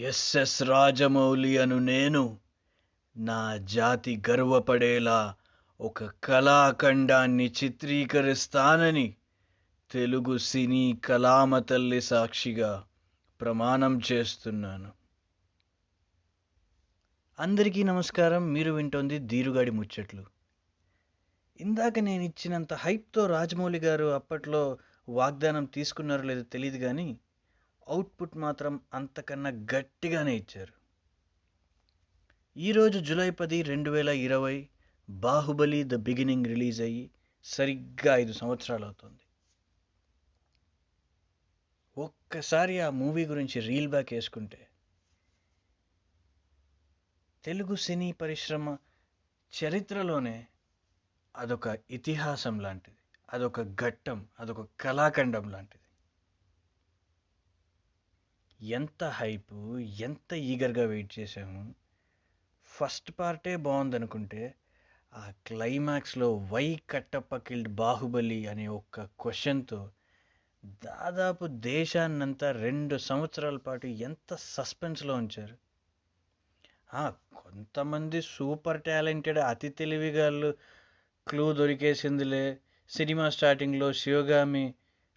SS Rajamouli అను నేను నా జాతి గర్వపడేలా ఒక కళాఖండాన్ని చిత్రీకరిస్తానని తెలుగు సినీ కళామ తల్లి సాక్షిగా ప్రమాణం చేస్తున్నాను. అందరికీ నమస్కారం. మీరు వింటోంది ధీరుగాడి ముచ్చట్లు. ఇందాక నేను ఇచ్చినంత హైప్తో రాజమౌళి గారు అప్పట్లో వాగ్దానం తీసుకున్నారో లేదో తెలియదు కానీ అవుట్పుట్ మాత్రం అంతకన్నా గట్టిగానే ఇచ్చారు. ఈరోజు July 10, 2020 Baahubali the beginning release అయ్యి సరిగ్గా 5 సంవత్సరాలు అవుతుంది. ఒక్కసారి ఆ మూవీ గురించి రీల్ బ్యాక్ వేసుకుంటే తెలుగు సినీ పరిశ్రమ చరిత్రలోనే అదొక ఇతిహాసం లాంటిది, అదొక ఘట్టం, అదొక కళాఖండం లాంటిది. ఎంత హైపు, ఎంత ఈగర్గా వెయిట్ చేసాము. ఫస్ట్ పార్టే బాగుందనుకుంటే ఆ క్లైమాక్స్లో వై కట్టప్ప కిల్డ్ బాహుబలి అనే ఒక్క క్వశ్చన్తో దాదాపు దేశాన్నంతా 2 సంవత్సరాల పాటు ఎంత సస్పెన్స్లో ఉంచారు. కొంతమంది సూపర్ టాలెంటెడ్ అతి తెలివిగాళ్ళు క్లూ దొరికేసిందిలే, సినిమా స్టార్టింగ్లో శివగామి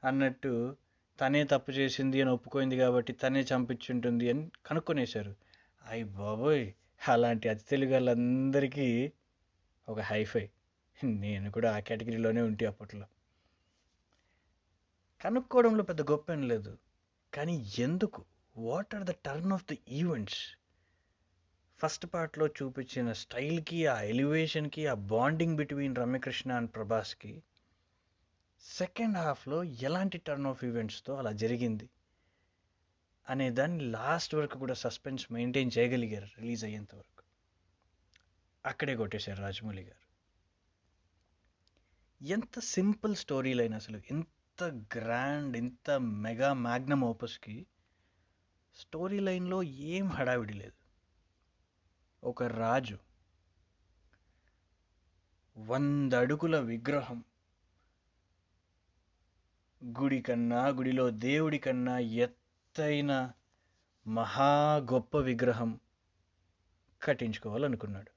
అన్నట్టు తనే తప్పు చేసింది అని ఒప్పుకోయింది కాబట్టి తనే చంపించుంటుంది అని కనుక్కొనేశారు. అయ్య బాబోయ్, అలాంటి అతి తెలుగులందరికీ ఒక హైఫై. నేను కూడా ఆ కేటగిరీలోనే ఉంటే అప్పట్లో. కనుక్కోవడంలో పెద్ద గొప్ప ఏం లేదు, కానీ ఎందుకు, what are the turn of the events? First పార్ట్లో చూపించిన స్టైల్కి, ఆ ఎలివేషన్కి, ఆ బాండింగ్ బిట్వీన్ రమ్యకృష్ణ అండ్ ప్రభాస్కి సెకండ్ హాఫ్లో ఎలాంటి టర్న్ ఆఫ్ ఈవెంట్స్తో అలా జరిగింది అనే దాన్ని లాస్ట్ వరకు కూడా సస్పెన్స్ మెయింటైన్ చేయగలిగారు రిలీజ్ అయ్యేంత వరకు. అక్కడే కొట్టేశారు రాజమౌళి గారు. ఎంత సింపుల్ స్టోరీ లైన్ అసలు, ఇంత గ్రాండ్, ఇంత మెగా మ్యాగ్నమ్ ఓపస్కి స్టోరీ లైన్లో ఏం హడావిడి లేదు. ఒక రాజు 100 అడుగుల విగ్రహం, గుడి కన్నా, గుడిలో దేవుడి కన్నా ఎత్తైన మహా గొప్ప విగ్రహం కట్టించుకోవాలనుకున్నాడు.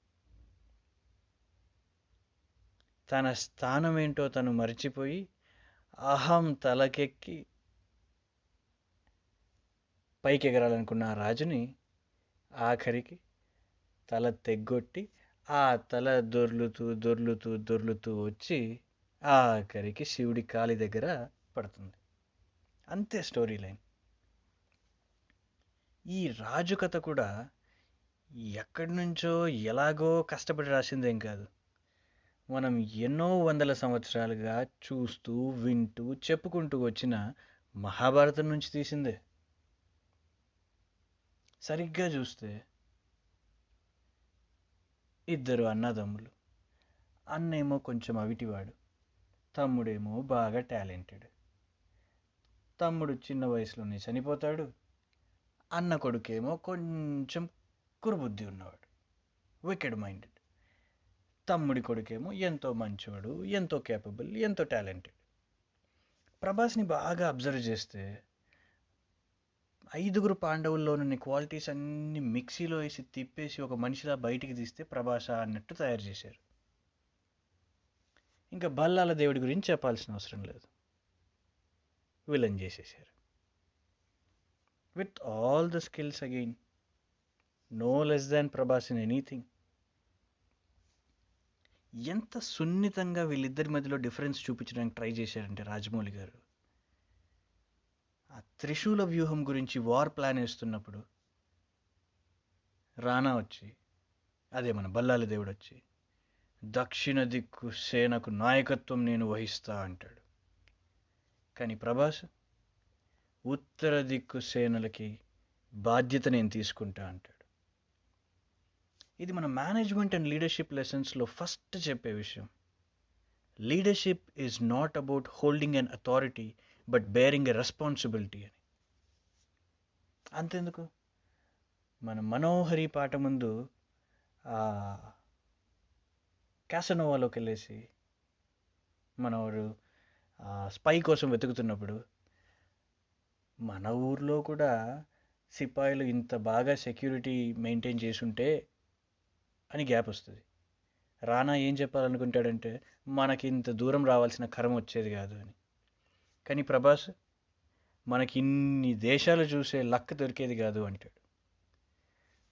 తన స్థానం ఏంటో తను మర్చిపోయి అహం తలకెక్కి పైకి ఎగరాలనుకున్న ఆ రాజుని ఆఖరికి తల తెగ్గొట్టి ఆ తల దొర్లుతూ దొర్లుతూ దొర్లుతూ వచ్చి ఆఖరికి శివుడి కాలి దగ్గర పడుతుంది. అంతే స్టోరీ లైన్. ఈ రాజు కథ కూడా ఎక్కడి నుంచో ఎలాగో కష్టపడి రాసిందేం కాదు. మనం ఎన్నో వందల సంవత్సరాలుగా చూస్తూ, వింటూ, చెప్పుకుంటూ వచ్చిన మహాభారతం నుంచి తీసిందే. సరిగ్గా చూస్తే ఇద్దరు అన్నదమ్ములు. అన్నేమో కొంచెం అవిటివాడు, తమ్ముడేమో బాగా టాలెంటెడ్. తమ్ముడు చిన్న వయసులోనే చనిపోతాడు. అన్న కొడుకేమో కొంచెం కురుబుద్ధి ఉన్నవాడు, వికెడ్ మైండెడ్. తమ్ముడి కొడుకేమో ఎంతో మంచివాడు, ఎంతో కేపబుల్, ఎంతో టాలెంటెడ్. ప్రభాస్ని బాగా అబ్జర్వ్ చేస్తే 5 పాండవుల్లోని క్వాలిటీస్ అన్ని మిక్సీలో వేసి తిప్పేసి ఒక మనిషిలా బయటికి తీస్తే ప్రభాస అన్నట్టు తయారు చేశారు. ఇంకా బల్లాల దేవుడి గురించి చెప్పాల్సిన అవసరం లేదు, విలన్ చేసేసారు. With all the skills again, no less than Prabhas in anything. ఎంత సున్నితంగా వీళ్ళిద్దరి మధ్యలో డిఫరెన్స్ చూపించడానికి ట్రై చేశారంటే రాజమౌళి గారు, ఆ త్రిశూల వ్యూహం గురించి వార్ ప్లాన్ వేస్తున్నప్పుడు రానా వచ్చి, అదే మన బల్లాల దేవుడు వచ్చి, దక్షిణ దిక్కు సేనకు నాయకత్వం నేను వహిస్తా అంటాడు. కానీ ప్రభాస్ ఉత్తర దిక్కు సేనలకి బాధ్యత నేను తీసుకుంటా అంటాడు. ఇది మన మేనేజ్మెంట్ అండ్ లీడర్షిప్ లెసన్స్లో ఫస్ట్ చెప్పే విషయం. Leadership is not about holding an authority but bearing a responsibility అని. అంతెందుకు, మన మనోహరి పాట ముందు క్యాసనోవాలోకి వెళ్ళేసి మనవాడు స్పై కోసం వెతుకుతున్నప్పుడు మన ఊర్లో కూడా సిపాయిలు ఇంత బాగా సెక్యూరిటీ మెయింటైన్ చేసుంటే అని గ్యాప్ వస్తుంది. రానా ఏం చెప్పాలనుకుంటాడంటే మనకి ఇంత దూరం రావాల్సిన కర్మ వచ్చేది కాదు అని. కానీ ప్రభాస్ మనకి ఇన్ని దేశాలు చూసే లక్ దొరికేది కాదు అంటాడు.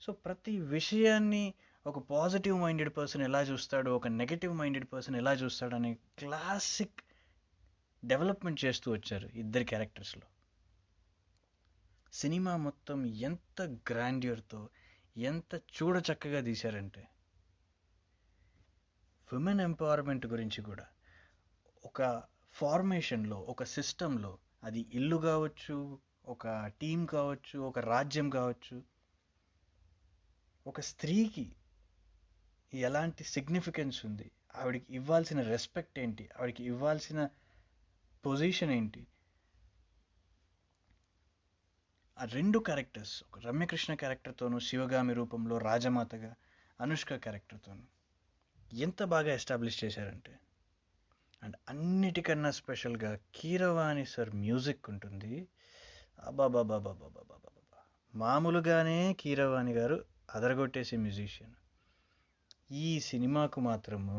సో ప్రతి విషయాన్ని ఒక పాజిటివ్ మైండెడ్ పర్సన్ ఎలా చూస్తాడు, ఒక నెగటివ్ మైండెడ్ పర్సన్ ఎలా చూస్తాడు అనే క్లాసిక్ డెవలప్మెంట్ చేస్తూ వచ్చారు ఇద్దరి క్యారెక్టర్స్లో. సినిమా మొత్తం ఎంత గ్రాండ్యూర్తో, ఎంత చూడచక్కగా తీశారంటే, విమెన్ ఎంపవర్మెంట్ గురించి కూడా ఒక ఫార్మేషన్లో, ఒక సిస్టంలో, అది ఇల్లు కావచ్చు, ఒక టీం కావచ్చు, ఒక రాజ్యం కావచ్చు, ఒక స్త్రీకి ఎలాంటి సిగ్నిఫికెన్స్ ఉంది, ఆవిడకి ఇవ్వాల్సిన రెస్పెక్ట్ ఏంటి, ఆవిడకి ఇవ్వాల్సిన పొజిషన్ ఏంటి, ఆ రెండు క్యారెక్టర్స్, ఒక రమ్యకృష్ణ క్యారెక్టర్తోనూ, శివగామి రూపంలో రాజమాతగా అనుష్క క్యారెక్టర్తోనూ ఎంత బాగా ఎస్టాబ్లిష్ చేశారంటే, అండ్ అన్నిటికన్నా స్పెషల్గా కీరవాణి సార్ మ్యూజిక్ ఉంటుంది. అబాబాబాబాబాబాబాబా, మామూలుగానే కీరవాణి గారు అదరగొట్టేసే మ్యూజిషియన్. ఈ సినిమాకు మాత్రము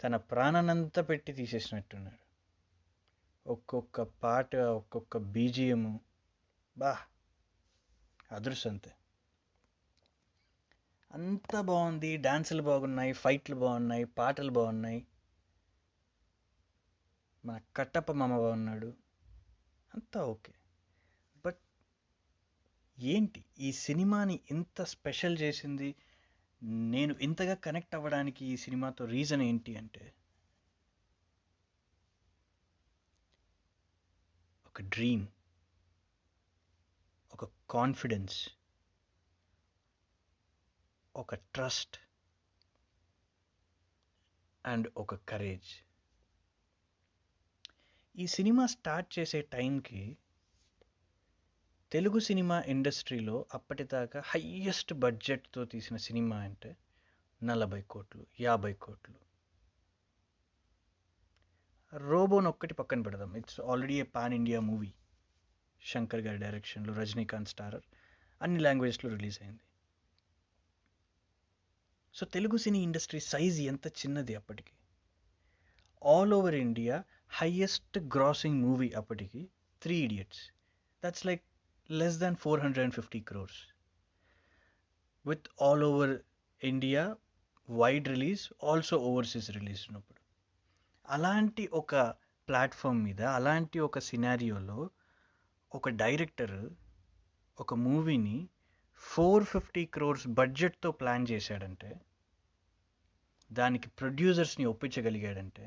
తన ప్రాణనంతా పెట్టి తీసేసినట్టున్నాడు. ఒక్కొక్క పాట, ఒక్కొక్క బీజిఎము అదృష్టంతే. అంత బాగుంది, డాన్సులు బాగున్నాయి, ఫైట్లు బాగున్నాయి, పాటలు బాగున్నాయి, మన కట్టప్ప మామ బాగున్నాడు, అంతా ఓకే. బట్ ఏంటి ఈ సినిమాని ఇంత స్పెషల్ చేసింది, నేను ఇంతగా కనెక్ట్ అవ్వడానికి ఈ సినిమాతో రీజన్ ఏంటి అంటే, ఒక డ్రీమ్, ఒక కాన్ఫిడెన్స్, ఒక ట్రస్ట్ అండ్ ఒక కరేజ్. ఈ సినిమా స్టార్ట్ చేసే టైంకి తెలుగు సినిమా ఇండస్ట్రీలో అప్పటిదాకా హయ్యెస్ట్ బడ్జెట్తో తీసిన సినిమా అంటే 40 కోట్లు, 50 కోట్లు. రోబోన్ ఒక్కటి పక్కన పెడదాం, it's already A pan India movie, Shankar గారి డైరెక్షన్లో, రజనీకాంత్ స్టారర్, అన్ని లాంగ్వేజ్లో రిలీజ్ అయింది. So Telugu cine industry size ఎంత చిన్నది అప్పటికి. All over India highest grossing movie అప్పటికి 3 Idiots. That's like less than 450 crores. With all over India wide release, also overseas release ఉన్నప్పుడు. అలాంటి ఒక ప్లాట్ఫామ్ మీద, అలాంటి ఒక సినారియోలో ఒక డైరెక్టర్ ఒక మూవీని 450 crores బడ్జెట్తో ప్లాన్ చేశాడంటే, దానికి ప్రొడ్యూసర్స్ని ఒప్పించగలిగాడంటే,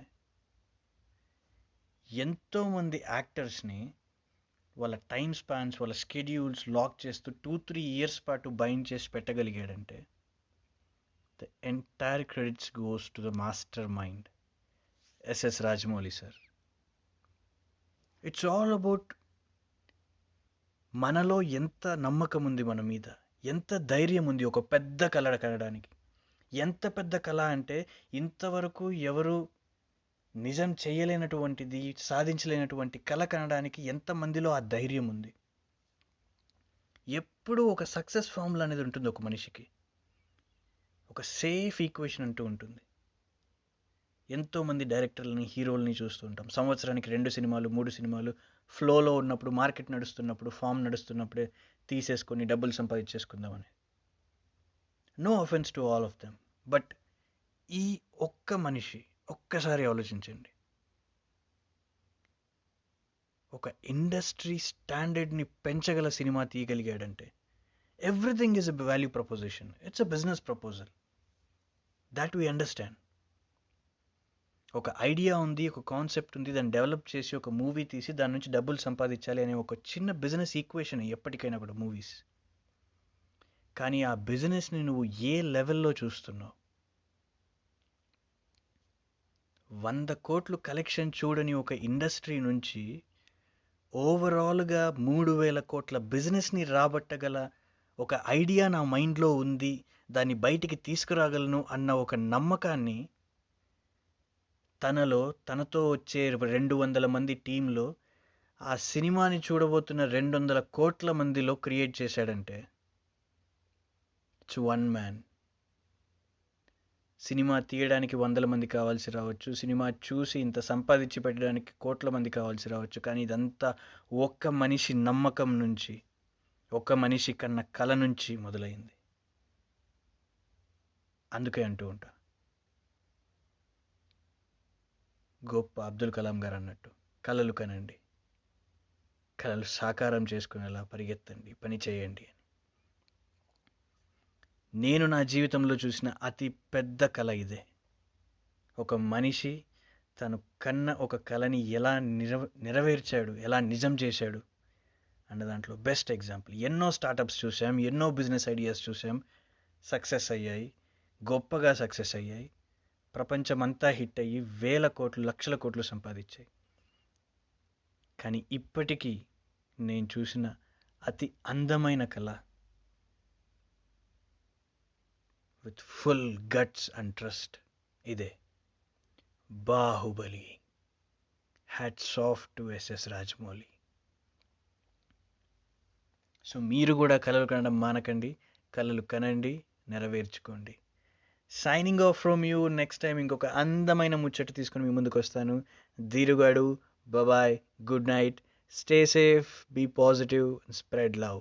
ఎంతోమంది యాక్టర్స్ని వాళ్ళ టైం స్పాన్స్, వాళ్ళ షెడ్యూల్స్ లాక్ చేస్తూ 2-3 years పాటు బైండ్ చేసి పెట్టగలిగాడంటే, the entire credits goes to the master mind SS Rajamouli sir. It's all about మనలో ఎంత నమ్మకం ఉంది మన మీద, ఎంత ధైర్యం ఉంది ఒక పెద్ద కళ కనడానికి. ఎంత పెద్ద కళ అంటే ఇంతవరకు ఎవరు నిజం చేయలేనటువంటిది, సాధించలేనటువంటి కళ కనడానికి ఎంతమందిలో ఆ ధైర్యం ఉంది. ఎప్పుడూ ఒక సక్సెస్ ఫార్ములా అనేది ఉంటుంది ఒక మనిషికి, ఒక సేఫ్ ఈక్వేషన్ అంటూ ఉంటుంది. ఎంతోమంది డైరెక్టర్లని, హీరోలని చూస్తూ ఉంటాం. సంవత్సరానికి 2 సినిమాలు, 3 సినిమాలు ఫ్లోలో ఉన్నప్పుడు, మార్కెట్ నడుస్తున్నప్పుడు, ఫామ్ నడుస్తున్నప్పుడే తీసేసుకొని డబ్బులు సంపాదించేసుకుందామని. No offence to all of them, but ఈ ఒక్క మనిషి ఒక్కసారి ఆలోచించండి, ఒక ఇండస్ట్రీ స్టాండర్డ్ని పెంచగల సినిమా తీయగలిగాడంటే, everything is a value proposition, it's a business proposal, that we understand. ఒక ఐడియా ఉంది, ఒక కాన్సెప్ట్ ఉంది, దాన్ని డెవలప్ చేసి ఒక మూవీ తీసి దాని నుంచి డబ్బులు సంపాదించాలి అనే ఒక చిన్న బిజినెస్ ఈక్వేషన్ ఎప్పటికైనా కూడా మూవీస్. కానీ ఆ బిజినెస్ని నువ్వు ఏ లెవెల్లో చూస్తున్నావు? 100 కోట్లు కలెక్షన్ చూడని ఒక ఇండస్ట్రీ నుంచి ఓవరాల్గా 3,000 కోట్ల బిజినెస్ని రాబట్టగల ఒక ఐడియా నా మైండ్లో ఉంది, దాన్ని బయటికి తీసుకురాగలను అన్న ఒక నమ్మకాన్ని తనతో వచ్చే 200 మంది టీంలో ఆ సినిమాని చూడబోతున్న 200 కోట్ల మందిలో క్రియేట్ చేశాడంటే ఇట్స్ వన్ మ్యాన్. సినిమా తీయడానికి 100 మంది కావాల్సి రావచ్చు, సినిమా చూసి ఇంత సంపాదించి పెట్టడానికి కోట్ల మంది కావాల్సి రావచ్చు, కానీ ఇదంతా ఒక్క మనిషి నమ్మకం నుంచి, ఒక్క మనిషి కన్న కల నుంచి మొదలైంది. అందుకే అంటూ ఉంటా, గొప్ప అబ్దుల్ కలాం గారు అన్నట్టు, కలలు కనండి, కలలు సాకారం చేసుకునేలా పరిగెత్తండి, పని చేయండి అని. నేను నా జీవితంలో చూసిన అతి పెద్ద కళ ఇదే. ఒక మనిషి తను కన్న ఒక కళని ఎలా నెరవేర్చాడు, ఎలా నిజం చేశాడు అన్న దాంట్లో బెస్ట్ ఎగ్జాంపుల్. ఎన్నో స్టార్టప్స్ చూసాం, ఎన్నో బిజినెస్ ఐడియాస్ చూసాం, సక్సెస్ అయ్యాయి, గొప్పగా సక్సెస్ అయ్యాయి, ప్రపంచమంతా హిట్ అయ్యి వేల కోట్లు లక్షల కోట్లు సంపాదించాయి. కానీ ఇప్పటికీ నేను చూసిన అతి అందమైన కళ, with full guts and trust, ఇదే Baahubali. Hats off to SS Rajamouli. So మీరు కూడా కలలు కనడం మానకండి, కలలు కనండి, నెరవేర్చుకోండి. Signing off from you. Next time ఇంకొక అందమైన ముచ్చట తీసుకుని మీ ముందుకు వస్తాను. ధీరుగాడు, bye, good night, stay safe, be positive, spread love.